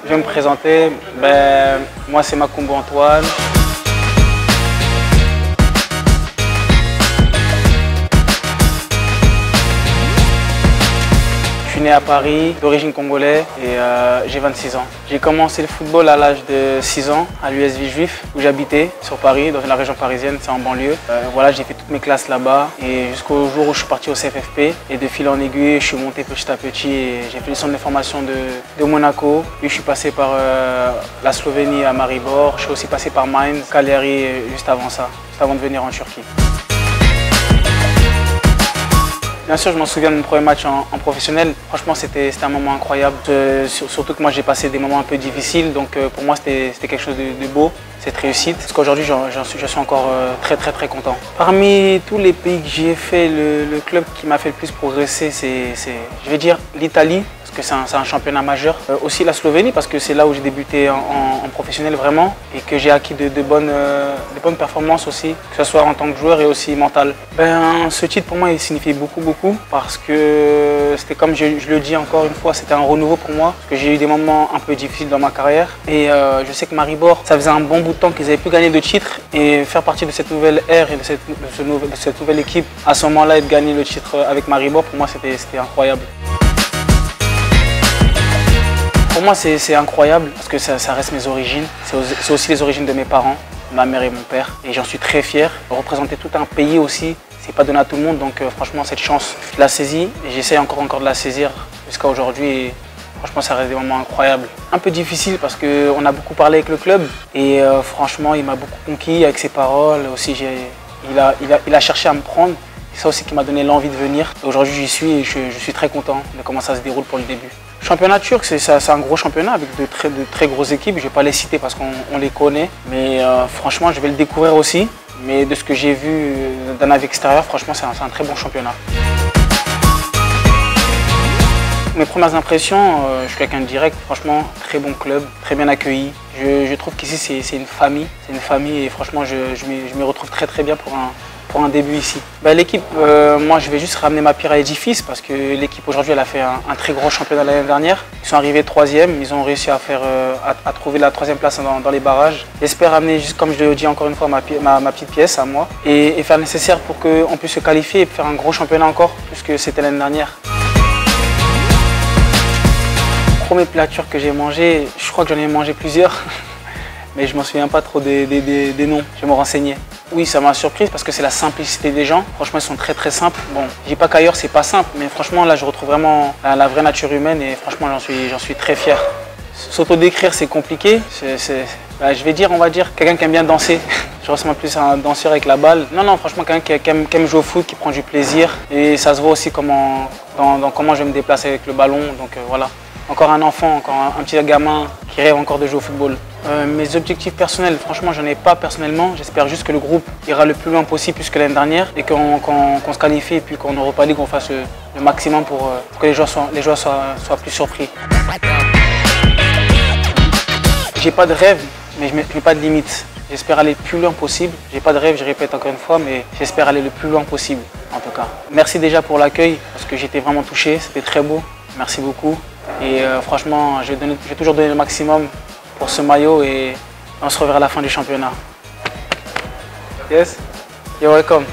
Je vais me présenter. Moi, c'est Makumbo Antoine. Je suis né à Paris, d'origine congolaise et j'ai 26 ans. J'ai commencé le football à l'âge de 6 ans à l'USV Juif où j'habitais sur Paris, dans la région parisienne, c'est en banlieue. Voilà, j'ai fait toutes mes classes là-bas et jusqu'au jour où je suis parti au CFFP. Et de fil en aiguille, je suis monté petit à petit et j'ai fait le centre de formation de Monaco. Puis je suis passé par la Slovénie à Maribor. Je suis aussi passé par Mainz, Cagliari juste avant ça, juste avant de venir en Turquie. Bien sûr, je m'en souviens de mon premier match en professionnel. Franchement, c'était un moment incroyable. Surtout que moi, j'ai passé des moments un peu difficiles. Donc pour moi, c'était quelque chose de beau, cette réussite. Parce qu'aujourd'hui, je suis encore très content. Parmi tous les pays que j'ai fait, le club qui m'a fait le plus progresser, c'est je vais dire, l'Italie. Parce que c'est un championnat majeur. Aussi la Slovénie, parce que c'est là où j'ai débuté en professionnel vraiment. Et que j'ai acquis de bonnes performances aussi, que ce soit en tant que joueur et aussi mental. Ce titre pour moi il signifie beaucoup parce que c'était comme je le dis encore une fois, c'était un renouveau pour moi. Parce que j'ai eu des moments un peu difficiles dans ma carrière. Et je sais que Maribor, ça faisait un bon bout de temps qu'ils n'avaient plus gagné de titre. Et faire partie de cette nouvelle ère et de cette nouvelle équipe, à ce moment-là, et de gagner le titre avec Maribor, pour moi c'était incroyable. Pour moi, c'est incroyable parce que ça reste mes origines. C'est aussi les origines de mes parents, ma mère et mon père. Et j'en suis très fier. Représenter tout un pays aussi, c'est pas donné à tout le monde. Donc franchement, cette chance, je la saisis. Et j'essaie encore de la saisir jusqu'à aujourd'hui. Et franchement, ça reste des moments incroyables. Un peu difficile parce qu'on a beaucoup parlé avec le club. Et franchement, il m'a beaucoup conquis avec ses paroles. Aussi, il a cherché à me prendre. C'est ça aussi qui m'a donné l'envie de venir. Aujourd'hui, j'y suis et je suis très content de comment ça se déroule pour le début. Le championnat turc, c'est un gros championnat avec de très grosses équipes. Je ne vais pas les citer parce qu'on les connaît. Mais franchement, je vais le découvrir aussi. Mais de ce que j'ai vu d'un œil extérieur, franchement, c'est un très bon championnat. Mes premières impressions, je suis quelqu'un de direct. Franchement, très bon club, très bien accueilli. Je trouve qu'ici, c'est une famille. C'est une famille et franchement, je m'y retrouve très bien pour un début ici. L'équipe, moi je vais juste ramener ma pierre à l'édifice parce que l'équipe aujourd'hui elle a fait un très gros championnat l'année dernière. Ils sont arrivés 3e, ils ont réussi à trouver la 3e place dans les barrages. J'espère amener, juste comme je le dis encore une fois, ma petite pièce à moi et faire le nécessaire pour qu'on puisse se qualifier et faire un gros championnat encore plus que c'était l'année dernière. Le premier plat turc que j'ai mangé, je crois que j'en ai mangé plusieurs. Mais je ne m'en souviens pas trop des noms, je vais me renseigner. Oui, ça m'a surprise parce que c'est la simplicité des gens. Franchement, ils sont très simples. Bon, je dis pas qu'ailleurs c'est pas simple, mais franchement là je retrouve vraiment la vraie nature humaine et franchement j'en suis très fier. S'auto-décrire c'est compliqué. Je vais dire, on va dire, quelqu'un qui aime bien danser. Je ressemble plus à un danseur avec la balle. Non, franchement quelqu'un qui aime jouer au foot, qui prend du plaisir. Et ça se voit aussi dans comment je me déplace avec le ballon. Donc voilà. Encore un enfant, encore un petit gamin qui rêve encore de jouer au football. Mes objectifs personnels, franchement, j'en ai pas personnellement. J'espère juste que le groupe ira le plus loin possible plus que l'année dernière et qu'on se qualifie et puis qu'en Europa League, on fasse le maximum pour que les joueurs soient plus surpris. J'ai pas de rêve, mais je mets pas de limite. J'espère aller le plus loin possible. J'ai pas de rêve, je répète encore une fois, mais j'espère aller le plus loin possible, en tout cas. Merci déjà pour l'accueil, parce que j'étais vraiment touché, c'était très beau. Merci beaucoup. Et franchement, je vais toujours donner le maximum pour ce maillot et on se reverra à la fin du championnat. Yes, you're welcome.